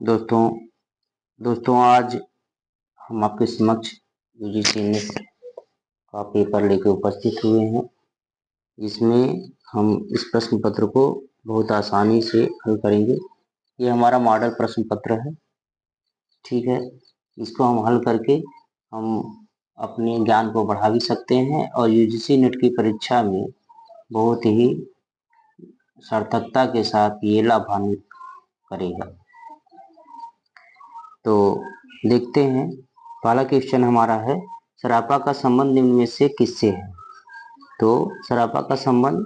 दोस्तों दोस्तों आज हम आपके समक्ष यूजीसी नेट का पेपर लेके उपस्थित हुए हैं, जिसमें हम इस प्रश्न पत्र को बहुत आसानी से हल करेंगे। ये हमारा मॉडल प्रश्न पत्र है, ठीक है। इसको हम हल करके हम अपने ज्ञान को बढ़ा भी सकते हैं और यूजीसी नेट की परीक्षा में बहुत ही सार्थकता के साथ ये लाभान्वित करेगा। तो देखते हैं, पहला क्वेश्चन हमारा है, सरापा का संबंध निम्न में से किससे है? तो सरापा का संबंध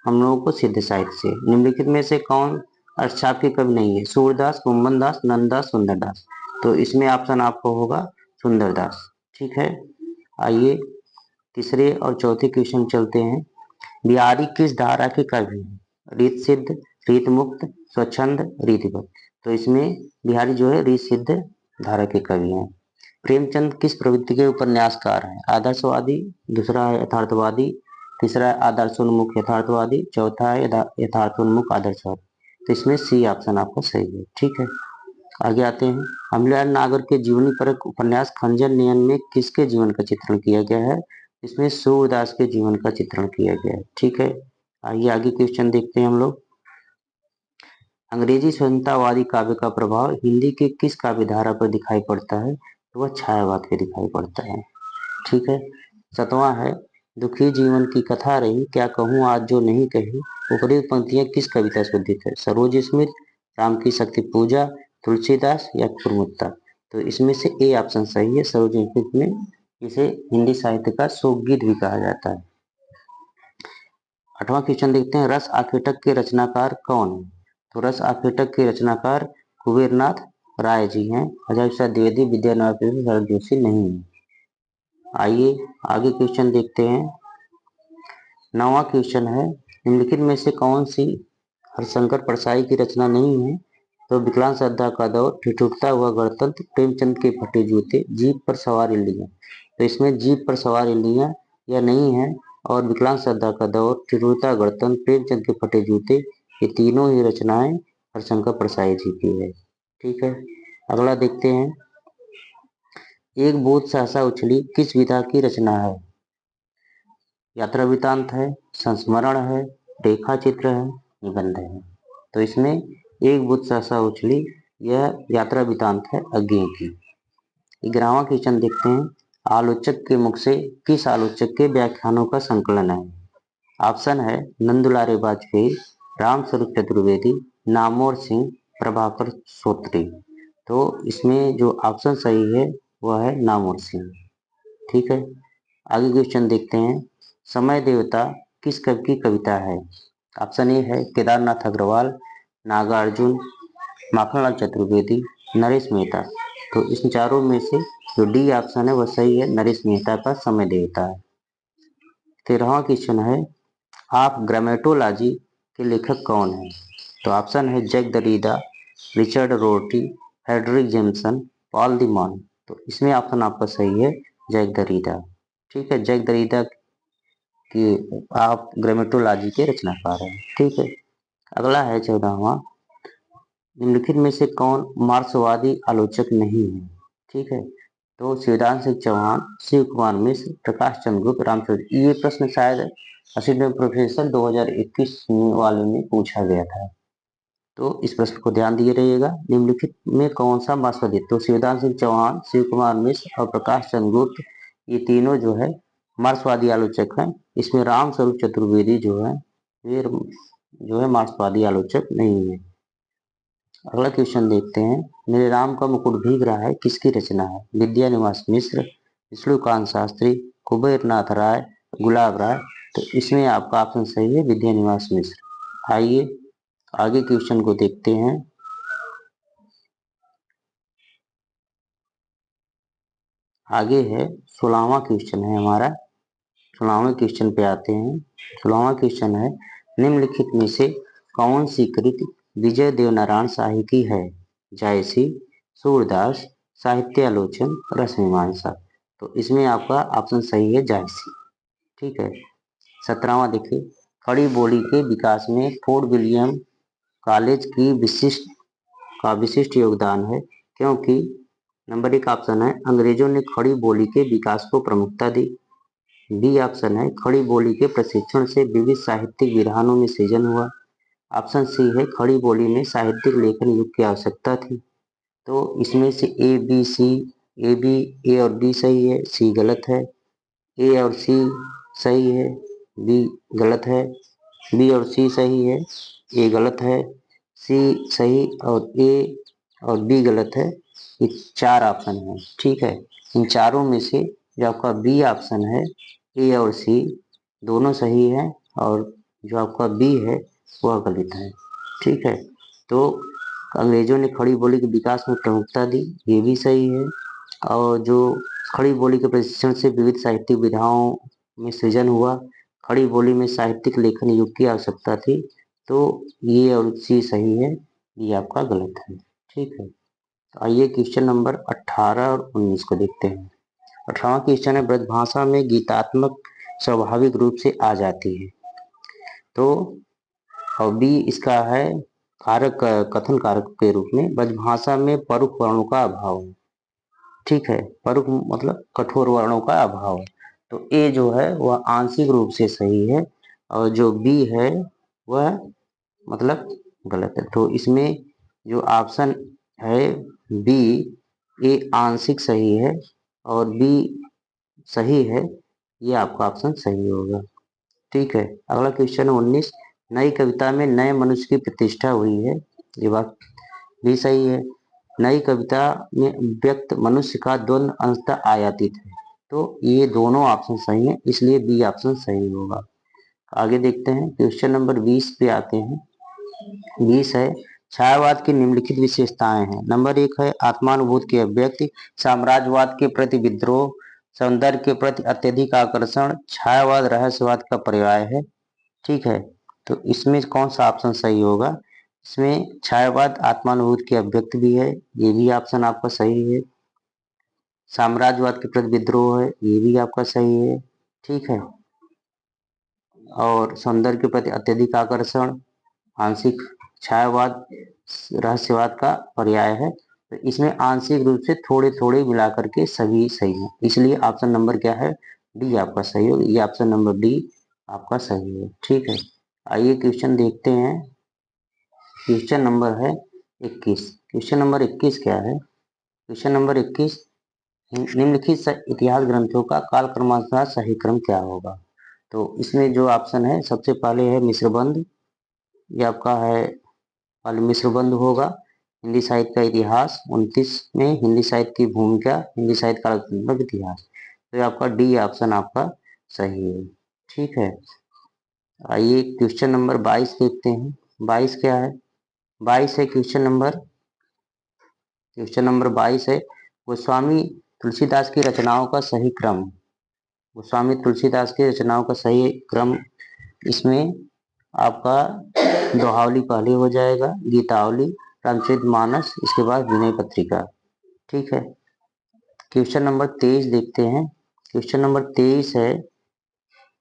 हम लोगों को सिद्ध साहित्य से। निम्नलिखित में से कौन अष्टछाप के कवि नहीं है? सूरदास, कुंभनदास, नंददास, सुंदरदास। तो इसमें ऑप्शन आपको होगा सुंदरदास, ठीक है। आइए तीसरे और चौथे क्वेश्चन चलते हैं। बिहारी किस धारा के कवि हैं? रीत सिद्ध, रीत मुक्त, स्वच्छंद, रीतिबद्ध। तो इसमें बिहारी जो है रीत सिद्ध धारा के कवि हैं। प्रेमचंद किस प्रवृत्ति के उपन्यासकार हैं? आदर्शवादी, दूसरा है यथार्थवादी, तीसरा है आदर्शोन्मुख यथार्थवादी, चौथा है यथार्थोन्मुख आदर्शवादी। तो इसमें सी ऑप्शन आपका सही है, ठीक है। आगे आते हैं, अमलेयार नागर के जीवनी परक उपन्यास खंजर नयन में किसके जीवन का चित्रण किया गया है? इसमें सूरदास के जीवन का चित्रण किया गया है, ठीक है। आइए आगे क्वेश्चन देखते हैं हम लोग। अंग्रेजी स्वतंत्रतावादी काव्य का प्रभाव हिंदी के किस काव्य धारा पर दिखाई पड़ता है? तो वह छायावाद के दिखाई पड़ता है, ठीक है। सतवां है, दुखी जीवन की कथा रही, क्या कहूँ आज जो नहीं कही। उपरोक्त पंक्तियां किस कविता से उद्धृत है? सरोज स्मित, राम की शक्ति पूजा, तुलसीदास या कुरमुत्ता। तो इसमें से ए ऑप्शन सही है, सरोज स्मित में इसे हिंदी साहित्य का शोकगीत भी कहा जाता है। आठवां क्वेश्चन देखते हैं, रस आखेटक के रचनाकार कौन है? तो रस आखेटक के रचनाकार कुबेरनाथ राय जी हैं। अजय प्रसाद द्विवेदी, विद्यानाथ शरद जोशी नहीं है। आइए आगे क्वेश्चन देखते हैं। नौवां क्वेश्चन है, निम्नलिखित में से कौन सी हरिशंकर परसाई की रचना नहीं है? तो विकलांग श्रद्धा का दौर, ठिठुरता हुआ गणतंत्र, प्रेमचंद के फटे जूते, जीप पर सवार इल्लियां। तो इसमें जीप पर सवार इल्लियां यह नहीं है, और विकलांग श्रद्धा का दौर, ठिठुरता, गणतंत्र, प्रेमचंद के फटे जूते, ये तीनों ही रचनाएं हरिशंकर परसाई जी की है, ठीक है। अगला देखते हैं, एक बूंद सहसा उछली किस विधा की रचना है? यात्रा वृतांत है, संस्मरण है, रेखा चित्र है, निबंध है। तो इसमें एक बूंद सहसा उछली यह यात्रा वृतांत है, अज्ञेय की। 11वां क्वेश्चन देखते हैं, आलोचक के मुख से किस आलोचक के व्याख्यानों का संकलन है? ऑप्शन है नंदुलारे वाजपेयी, रामस्वरूप चतुर्वेदी, नामवर सिंह, प्रभाकर श्रोत्री। तो इसमें जो ऑप्शन सही है वह है नामवर सिंह, ठीक है। आगे क्वेश्चन देखते हैं, समय देवता किस कवि की कविता है? ऑप्शन ए है केदारनाथ अग्रवाल, नागार्जुन, माखनलाल चतुर्वेदी, नरेश मेहता। तो इन चारों में से जो डी ऑप्शन है वह सही है, नरेश मेहता का समय देवता है। 13वां क्वेश्चन है, आप ग्रामेटोलॉजी के लेखक कौन है? तो ऑप्शन है Jack Derrida, Richard Rorty, Hedrick Jameson, Paul de Man. तो इसमें ऑप्शन आपका सही है जैक दरिडा, ठीक है। जैक दरिडा कि आप ग्रामेटोलॉजी के रचनाकार हैं, ठीक है। अगला है 14वां, निम्नलिखित में से कौन मार्क्सवादी आलोचक नहीं है? ठीक है। तो शिवदान सिंह चौहान, शिव कुमार मिश्र, प्रकाश चंद्र गुप्त, रामचंद्र। ये प्रश्न शायद असिस्टेंट प्रोफेसर 2021 वाले में पूछा गया था, तो इस प्रश्न को ध्यान दिए रहिएगा। निम्नलिखित में कौन सा मार्क्सवादी? तो शिवदान सिंह चौहान, शिव कुमार मिश्र और प्रकाश चंद्र गुप्त, ये तीनों जो है मार्क्सवादी आलोचक हैं। इसमें रामस्वरूप चतुर्वेदी जो है ये जो है मार्क्सवादी आलोचक नहीं है। अगला क्वेश्चन देखते हैं, मेरे राम का मुकुट भीग रहा है किसकी रचना है? विद्यानिवास मिश्र, विष्णुकांत शास्त्री, कुबेरनाथ राय, गुलाब राय। तो इसमें आपका ऑप्शन सही है विद्यानिवास मिश्र। आइए आगे क्वेश्चन को देखते हैं। आगे है 16वां क्वेश्चन है हमारा। 16वें क्वेश्चन पे आते हैं। 16वां क्वेश्चन है, निम्नलिखित में से कौन सी कृति विजय देवनारायण शाही की है? जायसी, सूरदास, साहित्यालोचन, रसमीमांसा। तो इसमें आपका ऑप्शन सही है जायसी, ठीक है। 17वां देखिए, खड़ी बोली के विकास में फोर्ट विलियम कॉलेज की विशिष्ट का विशिष्ट योगदान है, क्योंकि नंबर 1 ऑप्शन है अंग्रेजों ने खड़ी बोली के विकास को प्रमुखता दी। बी ऑप्शन है खड़ी बोली के प्रशिक्षण से विविध साहित्यिक विधानों में सृजन हुआ। ऑप्शन सी है खड़ी बोली में साहित्यिक लेखन युग की आवश्यकता थी। तो इसमें से ए बी सी ए और बी सही है, सी गलत है। ए और सी सही है, बी गलत है। बी और सी सही है, ए गलत है। सी सही और ए और बी गलत है। ये 4 ऑप्शन है, ठीक है। इन चारों में से जो आपका बी ऑप्शन है, ए और सी दोनों सही है, और जो आपका बी है वह गलत है, ठीक है। तो अंग्रेजों ने खड़ी बोली के विकास में प्रमुखता दी, ये भी सही है। और जो खड़ी बोली के प्रशिक्षण से विविध साहित्यिक विधाओं में सृजन हुआ, खड़ी बोली में साहित्यिक लेखन युग की आवश्यकता थी, तो ये और सी सही है, ये आपका गलत है, ठीक है। तो आइए क्वेश्चन नंबर 18 और 19 को देखते हैं। 18वां क्वेश्चन है ब्रजभाषा में गीतात्मक स्वाभाविक रूप से आ जाती है। तो और बी इसका है कारक कथन कारक के रूप में ब्रजभाषा में परुख वर्णों का अभाव है, ठीक है। परुख मतलब कठोर वर्णों का अभाव है। तो ए जो है वह आंशिक रूप से सही है, और जो बी है वह मतलब गलत है। तो इसमें जो ऑप्शन है बी, ए आंशिक सही है और बी सही है, ये आपका ऑप्शन सही होगा, ठीक है। अगला क्वेश्चन है 19, नई कविता में नए मनुष्य की प्रतिष्ठा हुई है, ये बात भी सही है। नई कविता में व्यक्त मनुष्य का द्वंद्व अंशतः आयातित है, तो ये दोनों ऑप्शन सही है, इसलिए बी ऑप्शन सही होगा। आगे देखते हैं क्वेश्चन नंबर 20 पे आते हैं। 20 है छायावाद की निम्नलिखित विशेषताएं हैं। नंबर 1 है आत्मानुभूति की अभिव्यक्ति, साम्राज्यवाद के प्रति विद्रोह, सौंदर्य के प्रति अत्यधिक आकर्षण, छायावाद रहस्यवाद का पर्याय है, ठीक है। तो इसमें कौन सा ऑप्शन सही होगा? इसमें छायावाद आत्मानुभूति की अभिव्यक्ति भी है, ये भी ऑप्शन आपका सही है। साम्राज्यवाद के प्रति विद्रोह है, ये भी आपका सही है, ठीक है। और सौंदर्य के प्रति अत्यधिक आकर्षण, आंशिक छायावाद रहस्यवाद का पर्याय है। तो इसमें आंशिक रूप से थोड़े थोड़े मिलाकर के सभी सही है, इसलिए ऑप्शन नंबर क्या है? डी आपका सही होगा, ये ऑप्शन नंबर डी आपका सही है, ठीक है। आइए क्वेश्चन देखते हैं। क्वेश्चन नंबर है 21। क्वेश्चन नंबर 21 क्या है? क्वेश्चन नंबर 21, निम्नलिखित इतिहास ग्रंथों का काल क्रमानुसार सही क्रम क्या होगा? तो इसमें जो ऑप्शन है सबसे पहले है मिश्रबंध, ये आपका है पहले मिश्रबंध होगा। हिंदी साहित्य का इतिहास 29 में हिंदी साहित्य की भूमिका, हिंदी साहित्य कालक्रम इतिहास, तो ये आपका डी ऑप्शन आपका सही है, ठीक है। आइए क्वेश्चन नंबर 22 देखते हैं। 22 क्या है? 22 है क्वेश्चन नंबर 22 है गोस्वामी तुलसीदास की रचनाओं का सही क्रम। गोस्वामी तुलसीदास की रचनाओं का सही क्रम, इसमें आपका दोहावली पहले हो जाएगा, गीतावली, रामचरितमानस, इसके बाद विनय पत्रिका, ठीक है। क्वेश्चन नंबर 23 देखते हैं। क्वेश्चन नंबर 23 है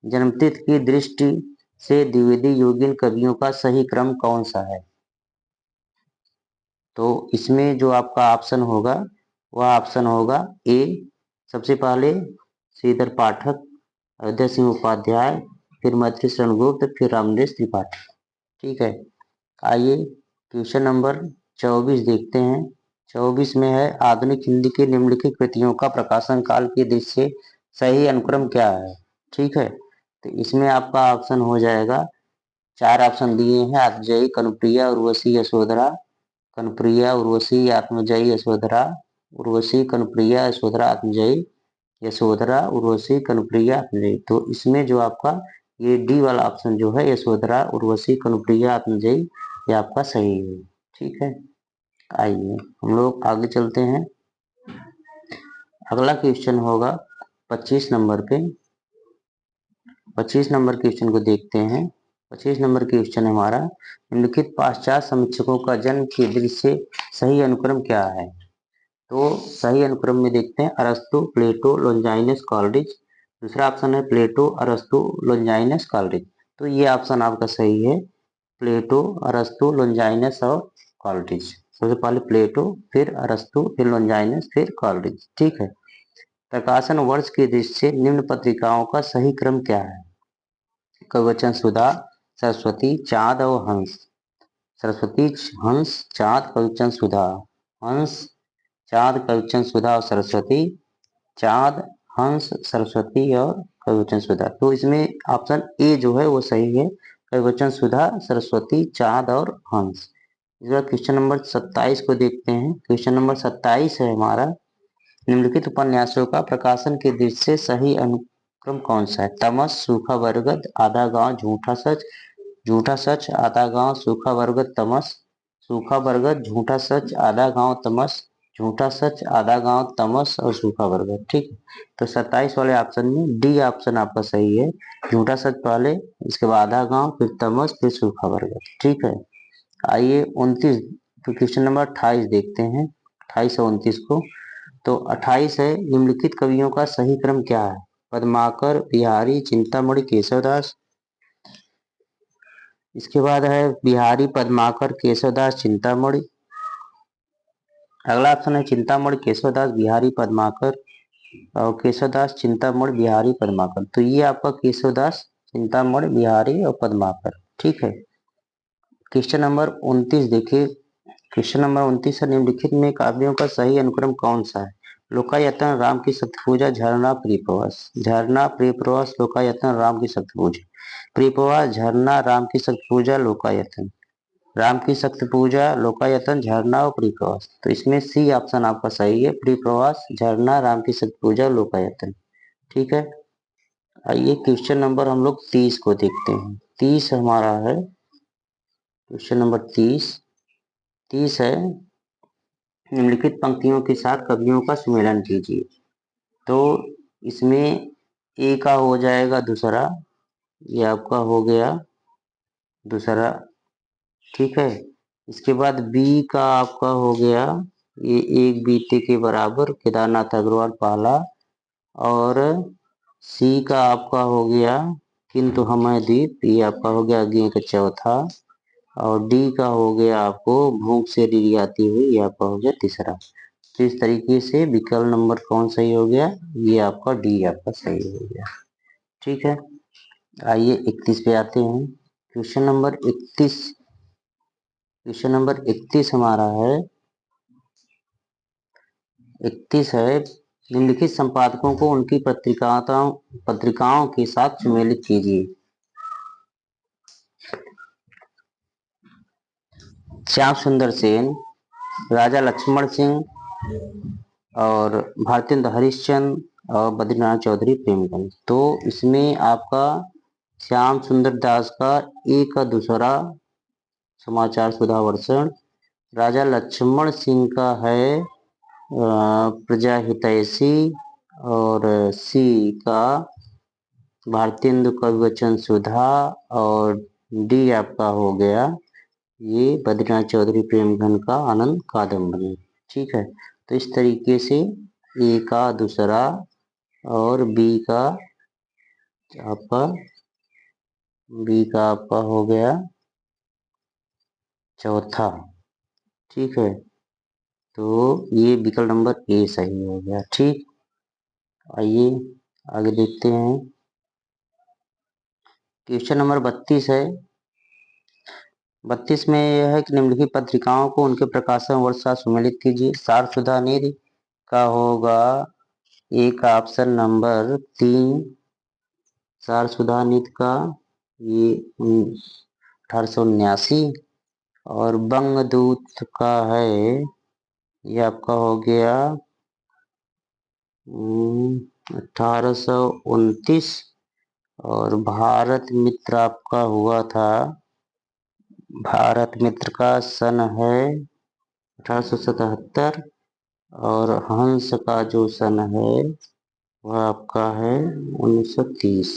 जन्मतिथि की दृष्टि से द्विवेदी योगिन कवियों का सही क्रम कौन सा है? तो इसमें जो आपका ऑप्शन होगा वह ऑप्शन होगा ए, सबसे पहले श्रीधर पाठक, अयोध्या सिंह उपाध्याय, फिर मैथिली शरण गुप्त, फिर रामदेव त्रिपाठी, ठीक है। आइए क्वेश्चन नंबर 24 देखते हैं। 24 में है आधुनिक हिंदी की निम्नलिखित कृतियों का प्रकाशन काल की दृष्टि से सही अनुक्रम क्या है, ठीक है। तो इसमें आपका ऑप्शन हो जाएगा, 4 ऑप्शन दिए हैं, आत्मजयी, कनुप्रिया, उर्वशी, यशोधरा, कनुप्रिया, उर्वशी, आत्मजयी, यशोधरा, उर्वशी, कनुप्रिया, यशोधरा, आत्मजयी, यशोधरा, उर्वशी, कनुप्रिया, आत्मजयी। तो इसमें जो आपका ये डी वाला ऑप्शन जो है यशोधरा, उर्वशी, कनुप्रिया, आत्मजयी, ये आपका सही है, ठीक है। आइए हम लोग आगे चलते हैं। अगला क्वेश्चन होगा 25 नंबर पे। 25 नंबर क्वेश्चन को देखते हैं। 25 नंबर क्वेश्चन हमारा निम्नलिखित पाश्चात्य समीक्षकों का जन्म की दृष्टि से सही अनुक्रम क्या है? तो सही अनुक्रम में देखते हैं अरस्तु, प्लेटो, लोंजाइनस, कॉलरिज। दूसरा ऑप्शन है प्लेटो, अरस्तु, लोंजाइनस, कॉलरिज। तो ये ऑप्शन आपका सही है, प्लेटो, अरस्तु, लोंजाइनस और कॉलरिज, सबसे पहले प्लेटो, फिर अरस्तु, फिर लोंजाइनस, फिर कॉलरिज। ठीक है। प्रकाशन वर्ष की दृष्टि से निम्न पत्रिकाओं का सही क्रम क्या है? कवचन सुधा, सरस्वती, चाँद और हंस। सरस्वती, हंस, चाँद, कवचन सुधा। हंस, चाँद, कवचन सुधा और सरस्वती। चाँद, हंस, सरस्वती और कवचन सुधा। तो इसमें ऑप्शन ए जो है वो सही है, कवचन सुधा, सरस्वती, चाँद और हंस। इस बार क्वेश्चन नंबर 27 को देखते हैं। क्वेश्चन नंबर 27 है हमारा, निम्नलिखित उपन्यासों का प्रकाशन की दृष्टि से सही अनुक्रम कौन सा है? तमस, सूखा बरगद, आधा गांव, झूठा सच। झूठा सच, आधा गांव, सूखा बरगद, तमस। सूखा बरगद, झूठा सच, आधा गांव, तमस। झूठा सच, आधा गांव, तमस और सूखा बरगद। ठीक है। तो 27 वाले ऑप्शन में डी ऑप्शन आपका सही है, झूठा सच पहले, इसके बाद आधा गांव, फिर तमस, फिर सूखा बरगद। ठीक है। आइए 29 क्वेश्चन नंबर 28 देखते हैं, 28 और 29 को। तो 28 है, निम्नलिखित कवियों का सही क्रम क्या है? पद्माकर, बिहारी, चिंतामणि, केशवदास। इसके बाद है बिहारी, पद्माकर, केशवदास, चिंतामणि। अगला ऑप्शन है चिंतामणि, केशवदास, बिहारी, पद्माकर और केशवदास, चिंतामणि, बिहारी, पद्माकर। तो ये आपका केशवदास, चिंतामणि, बिहारी और पद्माकर। ठीक है। क्वेश्चन नंबर 29 देखिए। क्वेश्चन नंबर 29 है, निम्नलिखित में काव्यों का सही अनुक्रम कौन सा है? लोकायतन, राम की शक्ति पूजा, झरना, प्रियप्रवास। झरना, प्रियप्रवास, लोकायतन, राम की शक्ति पूजा। प्रियप्रवास, झरना, राम की शक्ति पूजा, लोकायतन। राम की शक्ति पूजा, लोकायतन, झरना और प्रियप्रवास। तो इसमें सी ऑप्शन आपका सही है, प्रियप्रवास, झरना, राम की शक्ति पूजा, लोकायतन। ठीक है। आइए क्वेश्चन नंबर हम लोग 30 को देखते हैं। 30 हमारा है, क्वेश्चन नंबर 30 है, निम्नलिखित पंक्तियों के साथ कवियों का सुमेलन कीजिए। तो इसमें ए का हो जाएगा दूसरा, ये आपका हो गया दूसरा। ठीक है। इसके बाद बी का आपका हो गया, ये एक बीते के बराबर, केदारनाथ अग्रवाल पहला। और सी का आपका हो गया, किंतु हमें द्वीप, ये आपका हो गया अज्ञे का चौथा। और डी का हो गया आपको भूख से रिरियाती हुई, ये आपका हो गया तीसरा। तो इस तरीके से विकल्प नंबर कौन सही हो गया? ये आपका डी आपका सही हो गया। ठीक है। आइए 31 पे आते हैं। क्वेश्चन नंबर 31, क्वेश्चन नंबर 31 हमारा है, 31 है, निम्नलिखित संपादकों को उनकी पत्रिकाओं के साथ सुमेलित कीजिए। श्याम सुंदर सेन, राजा लक्ष्मण सिंह और भारतेंद्र हरिश्चंद्र और बद्रीनाथ चौधरी प्रेमचंद। तो इसमें आपका श्याम सुंदर दास का ए का दूसरा समाचार सुधा वर्षण। राजा लक्ष्मण सिंह का है प्रजा हितैषी। और सी का भारतेंदु कवि वचन सुधा। और डी आपका हो गया ये बद्रीनाथ चौधरी प्रेमचंद का आनंद कादम्बरी। ठीक है। तो इस तरीके से ए का दूसरा और बी का आपका हो गया चौथा। ठीक है। तो ये विकल्प नंबर ए सही हो गया। ठीक। आइए आगे देखते हैं। क्वेश्चन नंबर 32 है। 32 में यह है कि निम्नलिखित पत्रिकाओं को उनके प्रकाशन वर्ष का सुमेलित कीजिए। सार सुधा निधि का होगा एक ऑप्शन नंबर 3, सार सुधा निधि का ये 1879। और बंगदूत का है, ये आपका हो गया 1829। और भारत मित्र आपका हुआ था, भारत मित्र का सन है 1877। और हंस का जो सन है वह आपका है 1930।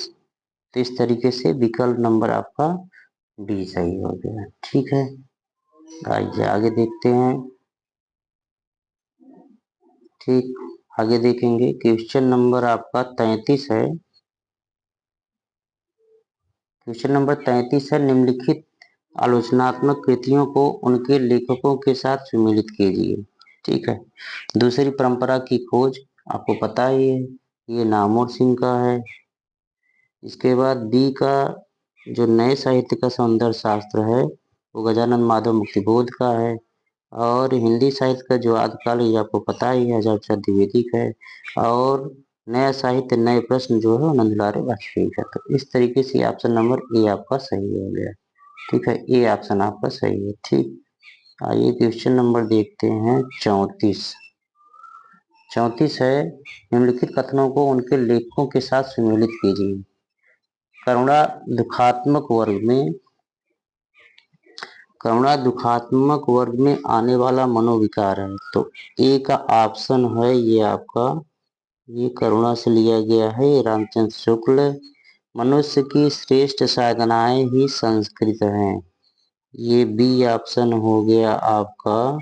तो इस तरीके से विकल्प नंबर आपका डी सही हो गया। ठीक है। आइए आगे देखते हैं। ठीक। आगे देखेंगे क्वेश्चन नंबर आपका 33 है। क्वेश्चन नंबर 33 है, निम्नलिखित आलोचनात्मक कृतियों को उनके लेखकों के साथ सुमेलित कीजिए। ठीक है। दूसरी परंपरा की खोज, आपको पता ही है, ये नामवर सिंह का है। इसके बाद बी का जो नए साहित्य का सौंदर्य शास्त्र है वो गजानन माधव मुक्तिबोध का है। और हिंदी साहित्य का जो आदिकाल है ये आपको पता ही है, हजार प्रसाद द्विवेदी का है। और नया साहित्य नए प्रश्न जो है वो नंदलाल वाजपेयी का। तो इस तरीके से ऑप्शन नंबर ए आपका सही हो गया। ठीक है, ए ऑप्शन आपका सही है। ठीक, आइए क्वेश्चन नंबर देखते हैं 34। 34 है, निम्नलिखित कथनों को उनके लेखकों के साथ सुमेलित कीजिए। करुणा दुखात्मक वर्ग में आने वाला मनोविकार है। तो ए का ऑप्शन है ये आपका, ये करुणा से लिया गया है, रामचंद्र शुक्ल। मनुष्य की श्रेष्ठ साधनाएं ही संस्कृत हैं, ये बी ऑप्शन हो गया आपका,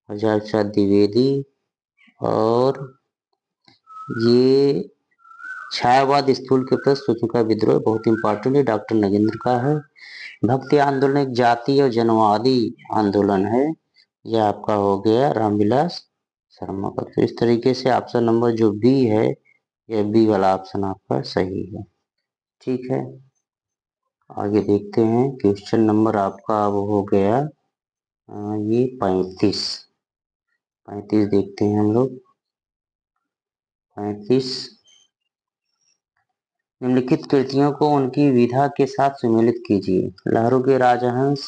हजार प्रसाद द्विवेदी। और ये छायावाद स्थूल के प्रति सूक्ष्म का विद्रोह बहुत इंपॉर्टेंट है, डॉक्टर नगेंद्र का है। भक्ति आंदोलन एक जातीय और जनवादी आंदोलन है, यह आपका हो गया रामविलास शर्मा का। तो इस तरीके से ऑप्शन नंबर जो बी है, यह बी वाला ऑप्शन आपका सही है। ठीक है, आगे देखते हैं क्वेश्चन नंबर आपका अब हो गया ये 35। 35 देखते हैं हम लोग। 35, निम्नलिखित कृतियों को उनकी विधा के साथ सुमेलित कीजिए। लहरों के राजहंस,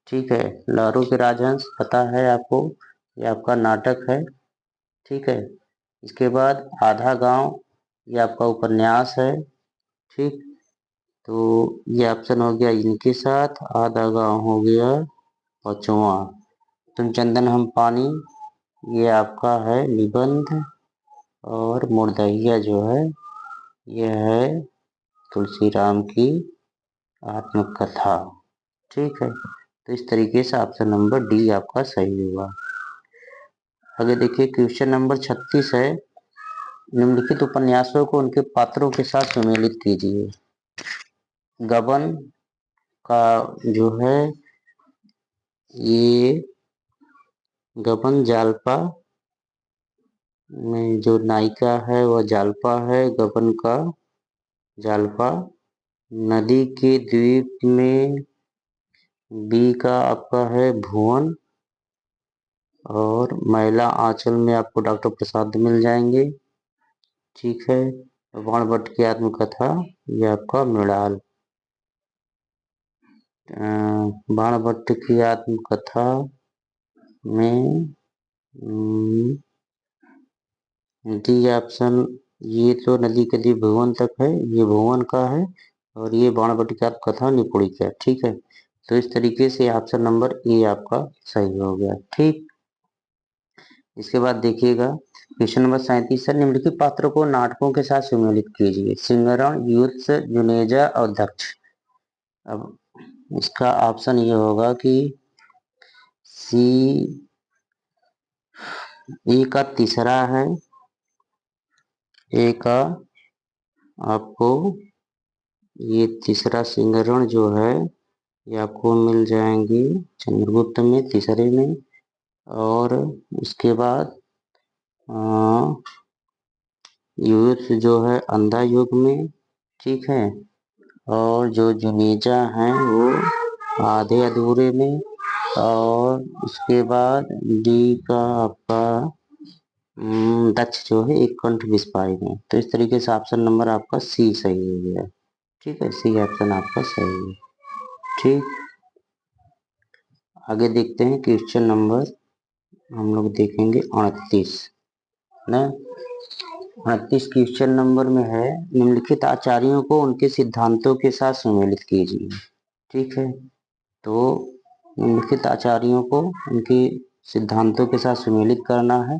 ठीक है, लहरों के राजहंस पता है आपको, ये आपका नाटक है। ठीक है, इसके बाद आधा गांव, ये आपका उपन्यास है। ठीक, तो ये ऑप्शन हो गया इनके साथ, आधा गांव हो गया पांचवा। तुम चंदन हम पानी, ये आपका है निबंध। और मुर्दहिया जो है यह है तुलसी राम की आत्मकथा। ठीक है, तो इस तरीके से ऑप्शन नंबर डी आपका सही हुआ। आगे देखिए क्वेश्चन नंबर 36 है, निम्नलिखित उपन्यासों को उनके पात्रों के साथ सुमेलित कीजिए। गबन का जो है ये गबन जालपा में जो नायिका है वह जालपा है, गबन का जालपा। नदी के द्वीप में बी का आपका है भुवन। और महिला आंचल में आपको डॉक्टर प्रसाद मिल जाएंगे। ठीक है, बाणभट्ट की आत्मकथा ये आपका मृणाल। बाणभट्ट की आत्मकथा में डी ऑप्शन, ये तो नदी के द्वीप भुवन तक है, ये भुवन का है। और ये बाणभट्ट की आत्मकथा निपुणिका। ठीक है, तो इस तरीके से ऑप्शन नंबर ए आपका सही हो गया। ठीक, इसके बाद देखिएगा क्वेश्चन नंबर 37 है, निम्नलिखित पात्रों को नाटकों के साथ सुमेलित कीजिए। सिंगरण, युत्स, जुनेजा और दक्ष। अब इसका ऑप्शन ये होगा कि सी, ए का तीसरा है, ए का आपको ये तीसरा सिंगरण जो है ये आपको मिल जाएंगी चंद्रगुप्त में तीसरे में। और इसके बाद युत्स जो है अंधा युग में। ठीक है, और जो जुनेजा हैं वो आधे अधूरे में। और उसके बाद डी का आपका दक्ष जो है एक कंठ विस्पाई में। तो इस तरीके से ऑप्शन नंबर आपका सी सही हो गया। ठीक है, सी ऑप्शन आपका सही है। ठीक, आगे देखते हैं क्वेश्चन नंबर हम लोग देखेंगे 38 ना। 38 क्वेश्चन नंबर में है, निम्नलिखित आचार्यों को उनके सिद्धांतों के साथ सुमेलित कीजिए। ठीक है, तो निम्नलिखित आचार्यों को उनके सिद्धांतों के साथ सुमेलित करना है।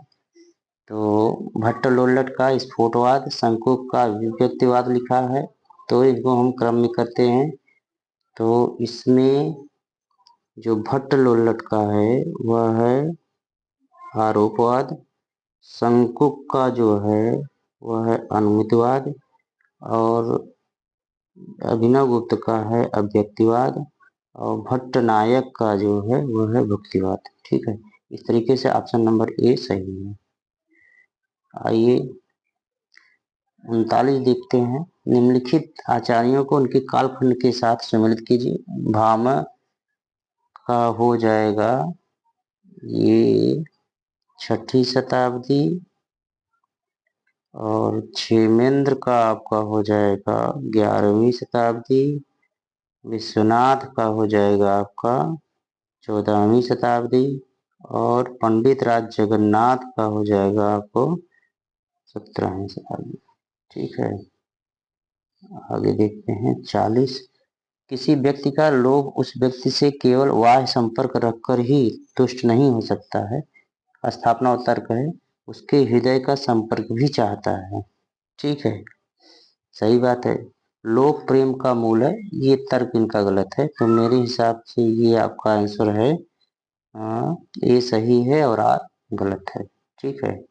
तो भट्ट लोल्लट का स्फोटवाद, शंकुक का अभिव्यक्तिवाद लिखा है। तो इसको हम क्रम में करते हैं। तो इसमें जो भट्ट लोल्लट का है वह है आरोपवाद। शंकुक का जो है वह है अनुमितवाद। और अभिनव गुप्त का है अव्यक्तिवाद। और भट्टनायक का जो है वो है भुक्तिवाद। ठीक है, इस तरीके से ऑप्शन नंबर ए सही है। आइए 39 देखते हैं। निम्नलिखित आचार्यों को उनके कालखंड के साथ सम्मिलित कीजिए। भामह का हो जाएगा ये 6ठी शताब्दी, और क्षेमेंद्र का आपका हो जाएगा 11वीं शताब्दी, विश्वनाथ का हो जाएगा आपका 14वीं शताब्दी, और पंडित राज जगन्नाथ का हो जाएगा आपको 17वीं शताब्दी। ठीक है, आगे देखते हैं 40। किसी व्यक्ति का लोभ उस व्यक्ति से केवल बाह्य संपर्क रखकर ही तुष्ट नहीं हो सकता है। स्थापना और तर्क है, उसके हृदय का संपर्क भी चाहता है। ठीक है, सही बात है। लोभ प्रेम का मूल है, ये तर्क इनका गलत है। तो मेरे हिसाब से ये आपका आंसर है ए सही है और आर गलत है। ठीक है,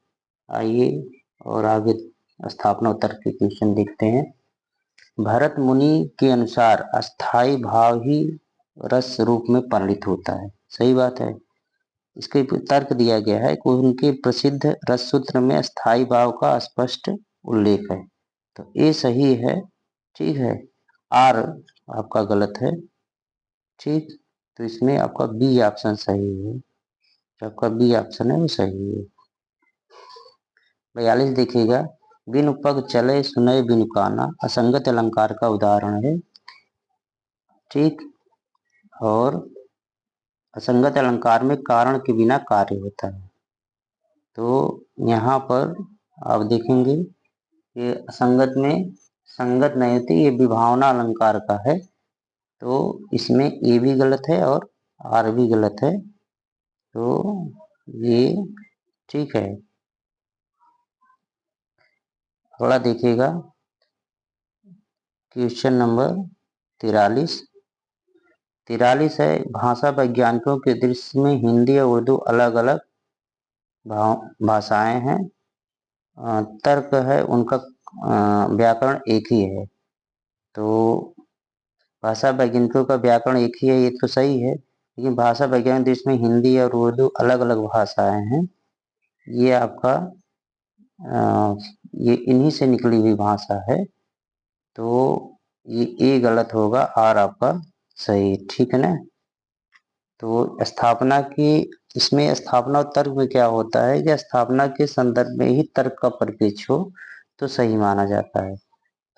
आइए और आगे स्थापना और तर्क के क्वेश्चन देखते हैं। भरत मुनि के अनुसार अस्थाई भाव ही रस रूप में परिणित होता है। सही बात है। इसके तर्क दिया गया है कि उनके प्रसिद्ध रस सूत्र में स्थाई भाव का स्पष्ट उल्लेख है। तो ए सही है। ठीक है, आर आपका गलत है। ठीक, तो इसमें आपका बी ऑप्शन सही है। जो आपका बी ऑप्शन है वो सही है। 42 देखिएगा। बिनु पग चले सुनय बिनु काना असंगत अलंकार का उदाहरण है। ठीक, और असंगत अलंकार में कारण के बिना कार्य होता है। तो यहाँ पर आप देखेंगे ये असंगत में संगत नहीं होती, ये विभावना अलंकार का है। तो इसमें ए भी गलत है और आर भी गलत है। तो ये ठीक है। थोड़ा देखिएगा क्वेश्चन नंबर 43। 43 है, भाषा वैज्ञानिकों के दृष्टि में हिंदी और उर्दू अलग अलग भाषाएं हैं। तर्क है उनका व्याकरण एक ही है। तो भाषा वैज्ञानिकों का व्याकरण एक ही है, ये तो सही है। लेकिन भाषा वैज्ञानिक दृष्टि में हिंदी और उर्दू अलग अलग भाषाएं हैं। ये आपका ये इन्हीं से निकली हुई भाषा है। तो ये ए गलत होगा, आर आपका सही। ठीक है ना। तो स्थापना की इसमें स्थापना और तर्क में क्या होता है कि स्थापना के संदर्भ में ही तर्क का परिपेक्ष हो तो सही माना जाता है।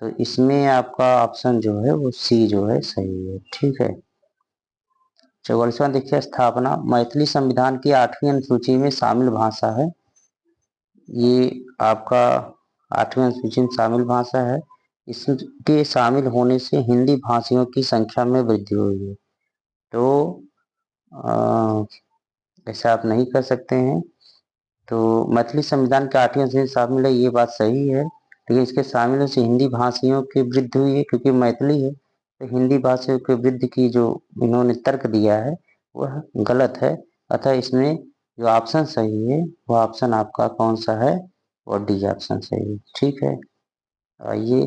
तो इसमें आपका ऑप्शन जो है वो सी जो है सही है। ठीक है, 44वां देखिए। स्थापना मैथिली संविधान की 8वीं अनुसूची में शामिल भाषा है। ये आपका 8वीं अनुसूची में शामिल भाषा है। इसके शामिल होने से हिंदी भाषियों की संख्या में वृद्धि हुई है। तो ऐसा आप नहीं कर सकते हैं। तो मैथिली संविधान के 8वीं अनुसूची में शामिल है, ये बात सही है। लेकिन इसके शामिल होने से हिंदी भाषियों की वृद्धि हुई है, क्योंकि मैथिली है तो हिंदी भाषियों की वृद्धि की जो इन्होंने तर्क दिया है वह गलत है। अतः इसमें जो ऑप्शन सही है वह ऑप्शन आपका कौन सा है, और डी ऑप्शन सही है। ठीक है, आइए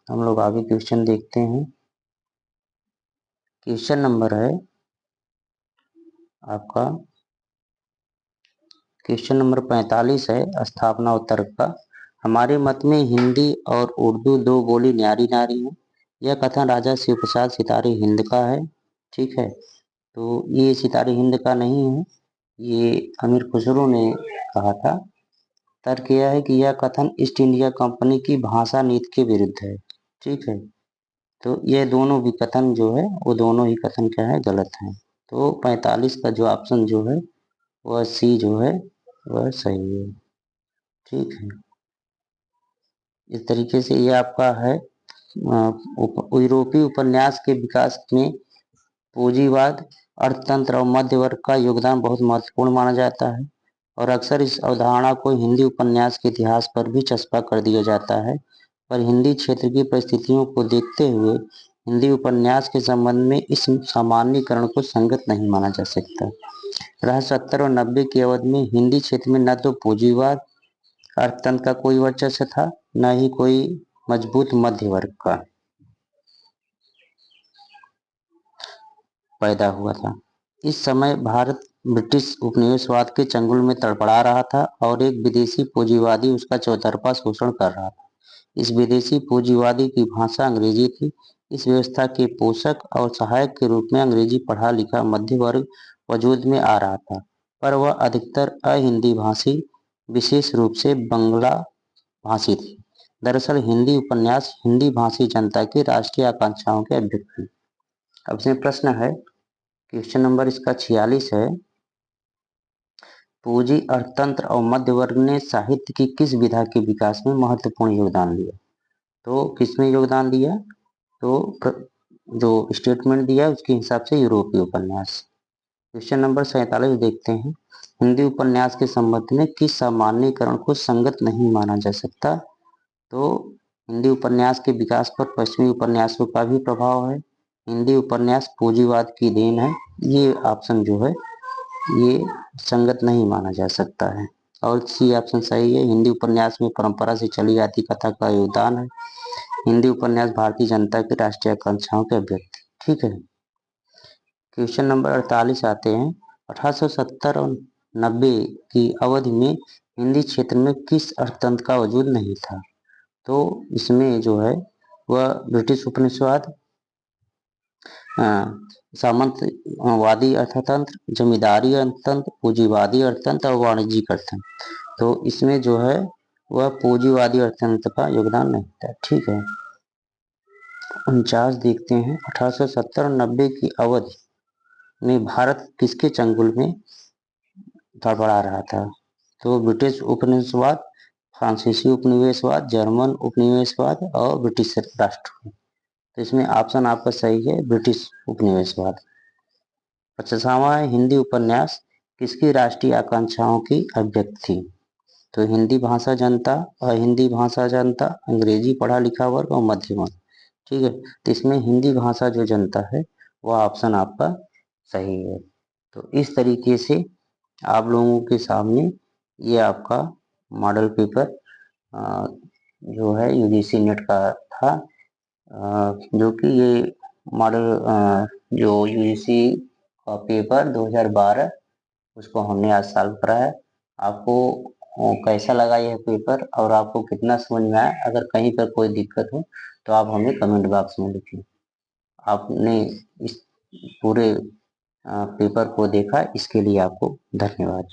हम लोग आगे क्वेश्चन देखते हैं। क्वेश्चन नंबर है आपका क्वेश्चन नंबर 45 है स्थापना और तर्क का। हमारे मत में हिंदी और उर्दू दो बोली न्यारी नारी है। यह कथन राजा शिव प्रसाद सितारे हिंद का है। ठीक है, तो ये सितारे हिंद का नहीं है, ये अमीर खुसरो ने कहा था। तर्क यह है कि यह कथन ईस्ट इंडिया कंपनी की भाषा नीति के विरुद्ध है। ठीक है, तो ये दोनों भी कथन जो है वो दोनों ही कथन क्या है, गलत है। तो 45 का जो ऑप्शन जो है वह सी जो है वह सही है। ठीक है, इस तरीके से ये आपका है यूरोपीय उपन्यास के विकास में पूंजीवाद, अर्थतंत्र और मध्य वर्ग का योगदान बहुत महत्वपूर्ण माना जाता है। और अक्सर इस अवधारणा को हिंदी उपन्यास के इतिहास पर भी चस्पा कर दिया जाता है। पर हिंदी क्षेत्र की परिस्थितियों को देखते हुए हिंदी उपन्यास के संबंध में इस सामान्यीकरण को संगत नहीं माना जा सकता। 70 और 90 की अवधि में हिंदी क्षेत्र में न तो पूंजीवाद अर्थतंत्र का कोई वर्चस्व था, न ही कोई मजबूत मध्य वर्ग का। पैदा हुआ था। इस समय भारत ब्रिटिश उपनिवेशवाद के चंगुल में तड़पड़ा रहा था और एक विदेशी पूंजीवादी उसका चौतरफा शोषण कर रहा था। इस विदेशी पूंजीवादी की भाषा अंग्रेजी थी। इस व्यवस्था के पोषक और सहायक के रूप में अंग्रेजी पढ़ा लिखा मध्य वर्ग वजूद में आ रहा था, पर वह अधिकतर अहिंदी भाषी, विशेष रूप से बंगला भाषी थे। दरअसल हिंदी उपन्यास हिंदी भाषी जनता की राष्ट्रीय आकांक्षाओं के अभिव्यक्ति। अब इसमें प्रश्न है, क्वेश्चन नंबर इसका 46 है, पूंजी अर्थतंत्र और मध्य वर्ग ने साहित्य की किस विधा के विकास में महत्वपूर्ण योगदान दिया? तो किसमें योगदान दिया? तो जो स्टेटमेंट दिया है उसके हिसाब से यूरोपीय उपन्यास। क्वेश्चन नंबर 47 देखते हैं, हिंदी उपन्यास के संबंध में किस सामान्यीकरण को संगत नहीं माना जा सकता? तो हिंदी उपन्यास के विकास पर पश्चिमी उपन्यासों का भी प्रभाव है। हिंदी उपन्यास पूंजीवाद की देन है, ये ऑप्शन जो है ये संगत नहीं माना जा सकता है। और सी ऑप्शन सही है, हिंदी उपन्यास में परंपरा से चली आती कथा का योगदान है। हिंदी उपन्यास भारतीय जनता की राष्ट्रीय आकांक्षाओं के अभिव्यक्ति। ठीक है। क्वेश्चन नंबर 48 आते हैं, 1870 और 90 की अवधि में हिंदी क्षेत्र में किस अर्थतंत्र का वजूद नहीं था? तो इसमें जो है वह ब्रिटिश उपनिवेशवाद, सामंतवादी अर्थतंत्र, जमींदारी अर्थतंत्र, पूंजीवादी अर्थतंत्र और वाणिज्यिक अर्थतंत्र। तो इसमें जो है वह पूंजीवादी अर्थतंत्र का योगदान नहीं था। ठीक है। 49 देखते हैं, 1870 और 90 की अवधि में भारत किसके चंगुल में तड़पड़ा रहा था? तो ब्रिटिश उपनिवेशवाद, फ्रांसीसी उपनिवेशवाद, जर्मन उपनिवेशवाद और ब्रिटिश राष्ट्र। तो इसमें ऑप्शन आपका सही है, ब्रिटिश उपनिवेशवाद। 50वां है, हिंदी उपन्यास किसकी राष्ट्रीय आकांक्षाओं की अभिव्यक्ति थी? तो हिंदी भाषा जनता, हिंदी भाषा जनता, अंग्रेजी पढ़ा लिखा वर्ग और मध्य वर्ग। ठीक है। तो इसमें हिंदी भाषा जो जनता है वह ऑप्शन आपका सही है। तो इस तरीके से आप लोगों के सामने ये आपका मॉडल पेपर जो है यूजीसी नेट का था, जो कि ये मॉडल जो यूजीसी का पेपर 2012 उसको हमने आज सॉल्व करा है। आपको कैसा लगा यह पेपर और आपको कितना समझ में आया? अगर कहीं पर कोई दिक्कत हो तो आप हमें कमेंट बॉक्स में लिखिए। आपने इस पूरे पेपर को देखा, इसके लिए आपको धन्यवाद।